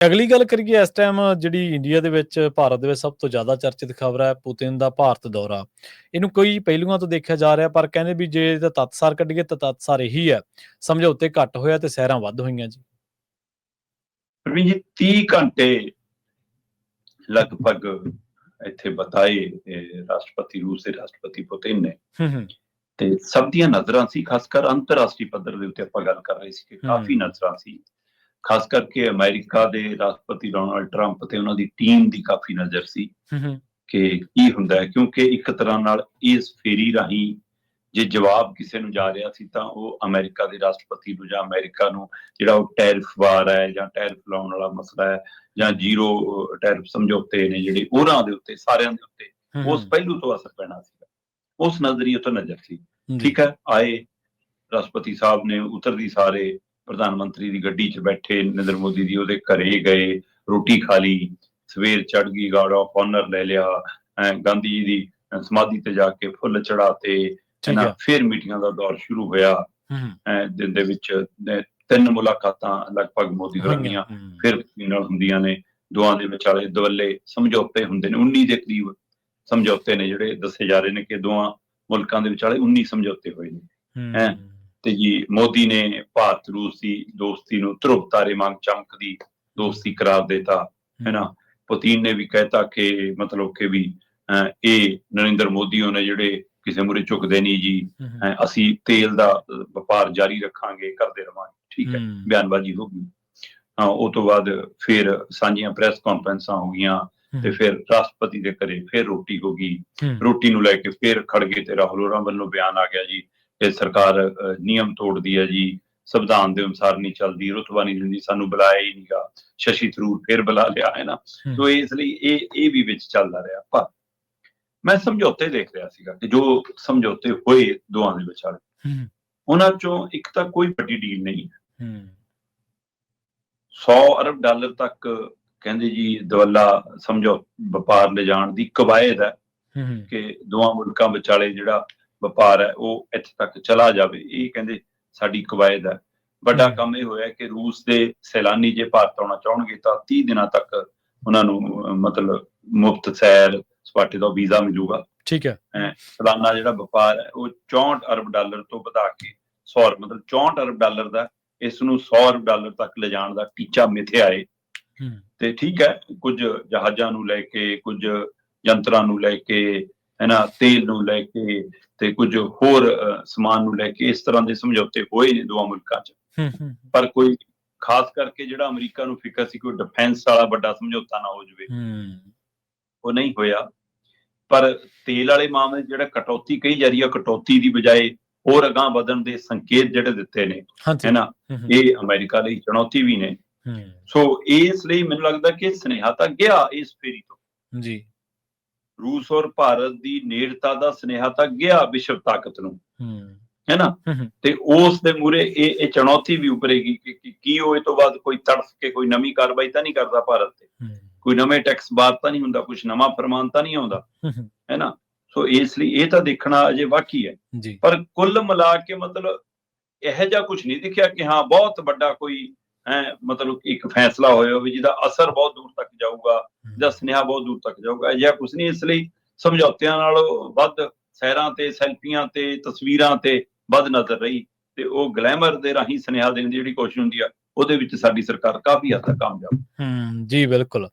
ਅਗਲੀ ਗੱਲ ਕਰੀਏ ਇਸ ਟਾਈਮ ਜਿਹੜੀ ਇੰਡੀਆ ਦੇ ਵਿੱਚ ਭਾਰਤ ਦੇ ਵਿੱਚ ਸਭ ਤੋਂ ਜ਼ਿਆਦਾ ਚਰਚਿਤ ਖਬਰ ਹੈ ਪੁਤਿਨ ਦਾ ਭਾਰਤ ਦੌਰਾ। ਇਹਨੂੰ ਕਈ ਪਹਿਲੂਆਂ ਤੋਂ ਦੇਖਿਆ ਜਾ ਰਿਹਾ ਪਰ ਕਹਿੰਦੇ ਵੀ ਜੇ ਇਹਦਾ ਤੱਤਸਾਰ ਕੱਢੀਏ ਤਾਂ ਤੱਤਸਾਰ ਇਹੀ ਹੈ, ਸਮਝੌਤੇ ਘੱਟ ਹੋਇਆ ਤੇ ਸੈਰਾਂ ਵੱਧ ਹੋਈਆਂ ਜੀ। ਪ੍ਰਵੀਨ ਜੀ 30 ਘੰਟੇ ਲਗਭਗ ਇੱਥੇ ਬਤਾਏ ਰਾਸ਼ਟਰਪਤੀ ਰੂਸ ਦੇ ਰਾਸ਼ਟਰਪਤੀ ਪੁਤਿਨ ਨੇ ਤੇ ਸਭ ਦੀਆਂ ਨਜ਼ਰਾਂ ਸੀ, ਖਾਸ ਕਰ ਅੰਤਰਰਾਸ਼ਟਰੀ ਪੱਧਰ ਦੇ ਉੱਤੇ ਆਪਾਂ ਗੱਲ ਕਰ ਰਹੇ ਸੀ ਕਿ ਕਾਫੀ ਨਜ਼ਰਾਂ ਸੀ, ਖਾਸ ਕਰਕੇ ਅਮਰੀਕਾ ਦੇ ਰਾਸ਼ਟਰਪਤੀ ਡੋਨਾਲਡ ਟਰੰਪ ਤੇ ਉਹਨਾਂ ਦੀ ਟੀਮ ਦੀ ਕਾਫੀ ਨਜ਼ਰ ਸੀ ਕਿ ਕੀ ਹੁੰਦਾ ਹੈ, ਕਿਉਂਕਿ ਇੱਕ ਤਰ੍ਹਾਂ ਨਾਲ ਇਸ ਫੇਰੀ ਰਾਹੀਂ ਜੇ ਜਵਾਬ ਕਿਸੇ ਨੂੰ ਜਾ ਰਿਹਾ ਸੀ ਤਾਂ ਉਹ ਅਮਰੀਕਾ ਦੇ ਰਾਸ਼ਟਰਪਤੀ ਨੂੰ ਜਾਂ ਅਮਰੀਕਾ ਨੂੰ ਜਿਹੜਾ ਉਹ ਟੈਰਿਫ ਵਾਰ ਹੈ ਜਾਂ ਟੈਰਿਫ ਲਾਉਣ ਵਾਲਾ ਮਸਲਾ ਹੈ ਜਾਂ ਜ਼ੀਰੋ ਟੈਰਿਫ ਸਮਝੌਤੇ ਨੇ ਜਿਹੜੇ ਉਹਨਾਂ ਦੇ ਉੱਤੇ ਸਾਰਿਆਂ ਦੇ ਉੱਤੇ ਉਸ ਪਹਿਲੂ ਤੋਂ ਅਸਰ ਪੈਣਾ ਸੀਗਾ, ਉਸ ਨਜ਼ਰੀਏ ਤੋਂ ਨਜ਼ਰ ਸੀ। ਠੀਕ ਹੈ, ਆਏ ਰਾਸ਼ਟਰਪਤੀ ਸਾਹਿਬ ਨੇ ਉਤਰਦੀ ਸਾਰੇ ਪ੍ਰਧਾਨ ਮੰਤਰੀ ਦੀ ਗੱਡੀ 'ਚ ਬੈਠੇ, ਨਰਿੰਦਰ ਮੋਦੀ ਦੀ ਉਹਦੇ ਘਰੇ ਗਏ, ਰੋਟੀ ਖਾ ਲਈ, ਸਵੇਰ ਚੜ ਗਈ, ਗਾਰਡ ਆਫ ਆਨਰ ਲੈ ਲਿਆ, ਗਾਂਧੀ ਜੀ ਦੀ ਸਮਾਧੀ ਤੇ ਜਾ ਕੇ ਫੁੱਲ ਚੜਾਤੇ, ਫਿਰ ਮੀਟਿੰਗਾਂ ਦਾ ਦੌਰ ਸ਼ੁਰੂ ਹੋਇਆ। ਦਿਨ ਦੇ ਵਿੱਚ 3 ਮੁਲਾਕਾਤਾਂ ਲਗਭਗ ਮੋਦੀ ਹੋਰਾਂ ਫਿਰ ਨਾਲ ਹੁੰਦੀਆਂ ਨੇ, ਦੋਵਾਂ ਦੇ ਵਿਚਾਲੇ ਦਵੱਲੇ ਸਮਝੌਤੇ ਹੁੰਦੇ ਨੇ, 19 ਦੇ ਕਰੀਬ ਸਮਝੌਤੇ ਨੇ ਜਿਹੜੇ ਦੱਸੇ ਜਾ ਰਹੇ ਨੇ ਕਿ ਦੋਵਾਂ ਮੁਲਕਾਂ ਦੇ ਵਿਚਾਲੇ 19 ਸਮਝੌਤੇ ਹੋਏ ਨੇ। ਤੇ ਜੀ ਮੋਦੀ ਨੇ ਭਾਰਤ ਰੂਸ ਦੀ ਦੋਸਤੀ ਨੂੰ ਧਰੁਵ ਤਾਰੇ ਵਾਂਗ ਚਮਕਦੀ ਦੋਸਤੀ ਕਰਾਰ ਦੇਤਾ, ਹੈ ਨਾ। ਪੁਤਿਨ ਨੇ ਵੀ ਕਹਿਤਾ ਕਿ ਮਤਲਬ ਕਿ ਵੀ ਇਹ ਨਰਿੰਦਰ ਮੋਦੀ ਉਹਨੇ ਜਿਹੜੇ ਕਿਸੇ ਮੂਹਰੇ ਝੁਕਦੇ ਨਹੀਂ ਜੀ, ਅਸੀਂ ਤੇਲ ਦਾ ਵਪਾਰ ਜਾਰੀ ਰੱਖਾਂਗੇ, ਕਰਦੇ ਰਵਾਂਗੇ। ਠੀਕ ਹੈ, ਬਿਆਨਬਾਜ਼ੀ ਹੋ ਗਈ। ਉਹ ਤੋਂ ਬਾਅਦ ਫਿਰ ਸਾਂਝੀਆਂ ਪ੍ਰੈਸ ਕਾਨਫਰੰਸਾਂ ਹੋ ਗਈਆਂ ਤੇ ਫਿਰ ਰਾਸ਼ਟਰਪਤੀ ਦੇ ਘਰੇ ਫਿਰ ਰੋਟੀ ਹੋ ਗਈ। ਰੋਟੀ ਨੂੰ ਲੈ ਕੇ ਫਿਰ ਖੜਗੇ ਤੇ ਰਾਹੁਲ ਹੋਰਾਂ ਵੱਲੋਂ ਬਿਆਨ ਆ ਗਿਆ ਜੀ ਇਹ ਸਰਕਾਰ ਨਿਯਮ ਤੋੜਦੀ ਹੈ ਜੀ, ਸੰਵਿਧਾਨ ਦੇ ਅਨੁਸਾਰ ਨਹੀਂ ਚੱਲਦੀ, ਰੁਤਬਾ ਨਹੀਂ ਦਿੰਦੀ, ਸਾਨੂੰ ਬੁਲਾਇਆ ਹੀ ਨਹੀਂਗਾ, ਸ਼ਸ਼ੀ ਥਰੂਰ ਫਿਰ ਬੁਲਾ ਲਿਆ, ਹੈ ਨਾ। ਸੋ ਇਸ ਲਈ ਇਹ ਵੀ ਵਿੱਚ ਚੱਲਦਾ ਰਿਹਾ। ਪਰ ਮੈਂ ਸਮਝੌਤੇ ਦੇਖ ਰਿਹਾ ਸੀਗਾ ਕਿ ਜੋ ਸਮਝੌਤੇ ਹੋਏ ਦੋਵਾਂ ਦੇ ਵਿਚਾਲੇ, ਉਹਨਾਂ ਚੋਂ ਇੱਕ ਤਾਂ ਕੋਈ ਵੱਡੀ ਡੀਲ ਨਹੀਂ ਹੈ। 100 ਅਰਬ ਡਾਲਰ ਤੱਕ ਕਹਿੰਦੇ ਜੀ ਦਵੱਲਾ ਵਪਾਰ ਲਿਜਾਣ ਦੀ ਕਵਾਇਦ ਹੈ ਕਿ ਦੋਵਾਂ ਮੁਲਕਾਂ ਵਿਚਾਲੇ ਜਿਹੜਾ ਵਪਾਰ ਹੈ ਉਹ ਇੱਥੇ ਤੱਕ ਚਲਾ ਜਾਵੇ, ਇਹ ਕਹਿੰਦੇ ਸਾਡੀ ਕਵਾਇਦ ਹੈ। ਵੱਡਾ ਕੰਮ ਇਹ ਹੋਇਆ ਕਿ ਰੂਸ ਦੇ ਸੈਲਾਨੀ ਜੇ ਭਾਰਤ ਆਉਣਾ ਚਾਹਣਗੇ ਤਾਂ 30 ਦਿਨਾਂ ਤੱਕ ਉਹਨਾਂ ਨੂੰ ਮਤਲਬ ਮੁਫਤ ਸੈਰ ਸਪਾਟੇ ਦਾ ਵੀਜ਼ਾ ਮਿਲੂਗਾ। ਠੀਕ ਹੈ, ਸਾਲਾਨਾ ਜਿਹੜਾ ਵਪਾਰ ਹੈ ਉਹ 64 ਅਰਬ ਡਾਲਰ ਤੋਂ ਵਧਾ ਕੇ 100 ਮਤਲਬ 64 ਅਰਬ ਡਾਲਰ ਦਾ, ਇਸ ਨੂੰ 100 ਅਰਬ ਡਾਲਰ ਤੱਕ ਲਿਜਾਣ ਦਾ ਟੀਚਾ ਮਿਥਿਆ ਹੈ। ਤੇ ਠੀਕ ਹੈ, ਕੁਝ ਜਹਾਜ਼ਾਂ ਨੂੰ ਲੈ ਕੇ, ਕੁਝ ਯੰਤਰਾਂ ਨੂੰ ਲੈ ਕੇ, ਹੈ ਨਾ, ਤੇਲ ਨੂੰ ਲੈ ਕੇ ਤੇ ਕੁਝ ਹੋਰ ਸਮਾਨ ਨੂੰ ਲੈ ਕੇ ਇਸ ਤਰ੍ਹਾਂ ਦੇ ਸਮਝੌਤੇ ਹੋਏ ਨੇ ਦੋਵਾਂ ਮੁਲਕਾਂ 'ਚ। ਪਰ ਕੋਈ ਖਾਸ ਕਰਕੇ ਜਿਹੜਾ ਅਮਰੀਕਾ ਨੂੰ ਫਿਕਰ ਸੀ ਕੋਈ ਡਿਫੈਂਸ ਵਾਲਾ ਵੱਡਾ ਸਮਝੌਤਾ ਨਾ ਹੋ ਜਾਵੇ, ਉਹ ਨਹੀਂ ਹੋਇਆ। ਪਰ ਤੇਲ ਵਾਲੇ ਮਾਮਲੇ ਜਿਹੜਾ ਕਟੌਤੀ ਕਹੀ ਜਾ ਰਹੀ ਹੈ, ਕਟੌਤੀ ਦੀ ਬਜਾਏ ਹੋਰ ਅਗਾਂਹ ਵਧਣ ਦੇ ਸੰਕੇਤ ਜਿਹੜੇ ਦਿੱਤੇ ਨੇ, ਹੈ ਨਾ, ਇਹ ਅਮਰੀਕਾ ਲਈ ਚੁਣੌਤੀ ਵੀ ਨੇ। ਸੋ ਇਸ ਲਈ ਮੈਨੂੰ ਲੱਗਦਾ ਕਿ ਸੁਨੇਹਾ ਤਾਂ ਗਿਆ ਇਸ ਫੇਰੀ ਤੋਂ ਜੀ, ਰੂਸ ਔਰ ਭਾਰਤ ਦੀ ਨੇੜਤਾ ਦਾ ਸੁਨੇਹਾ ਤਾਂ ਗਿਆ ਵਿਸ਼ਵ ਤਾਕਤ ਨੂੰ, ਹੈ ਨਾ। ਤੇ ਉਸ ਦੇ ਮੂਹਰੇ ਇਹ ਚੁਣੌਤੀ ਵੀ ਉਭਰੇਗੀ ਕਿ ਕੀ ਉਹ ਇਹ ਤੋਂ ਬਾਅਦ ਕੋਈ ਤੜਫ ਕੇ ਕੋਈ ਨਵੀਂ ਕਾਰਵਾਈ ਤਾਂ ਨਹੀਂ ਕਰਦਾ ਭਾਰਤ ਤੇ, ਕੋਈ ਨਵੇਂ ਟੈਕਸ ਬਾਤ ਤਾਂ ਨਹੀਂ ਹੁੰਦਾ, ਕੁਛ ਨਵਾਂ ਫਰਮਾਨ ਤਾਂ ਨਹੀਂ ਆਉਂਦਾ, ਹੈ ਨਾ। ਸੋ ਇਸ ਲਈ ਇਹ ਤਾਂ ਦੇਖਣਾ ਅਜੇ ਬਾਕੀ ਹੈ। ਪਰ ਕੁੱਲ ਮਿਲਾ ਕੇ ਮਤਲਬ ਇਹੋ ਜਿਹਾ ਕੁਛ ਨਹੀਂ ਦਿਖਿਆ ਕਿ ਹਾਂ ਬਹੁਤ ਵੱਡਾ ਕੋਈ ਮਤਲਬ ਇੱਕ ਫੈਸਲਾ ਹੋਇਆ ਹੋਵੇ ਜਿਹਦਾ ਅਸਰ ਬਹੁਤ ਦੂਰ ਤੱਕ ਜਾਊਗਾ, ਜਿਹਦਾ ਸੁਨੇਹਾ ਬਹੁਤ ਦੂਰ ਤੱਕ ਜਾਊਗਾ, ਅਜਿਹਾ ਕੁਛ ਨਹੀਂ। ਇਸ ਲਈ ਸਮਝੌਤਿਆਂ ਨਾਲੋਂ ਵੱਧ ਸੈਰਾਂ ਤੇ, ਸੈਲਫੀਆਂ ਤੇ, ਤਸਵੀਰਾਂ ਤੇ ਵੱਧ ਨਜ਼ਰ ਰਹੀ ਤੇ ਉਹ ਗਲੈਮਰ ਦੇ ਰਾਹੀਂ ਸੁਨੇਹਾ ਦੇਣ ਦੀ ਜਿਹੜੀ ਕੋਸ਼ਿਸ਼ ਹੁੰਦੀ ਆ, ਉਹਦੇ ਵਿੱਚ ਸਾਡੀ ਸਰਕਾਰ ਕਾਫੀ ਹੱਦ ਤੱਕ ਕਾਮਯਾਬ। ਜੀ ਬਿਲਕੁਲ।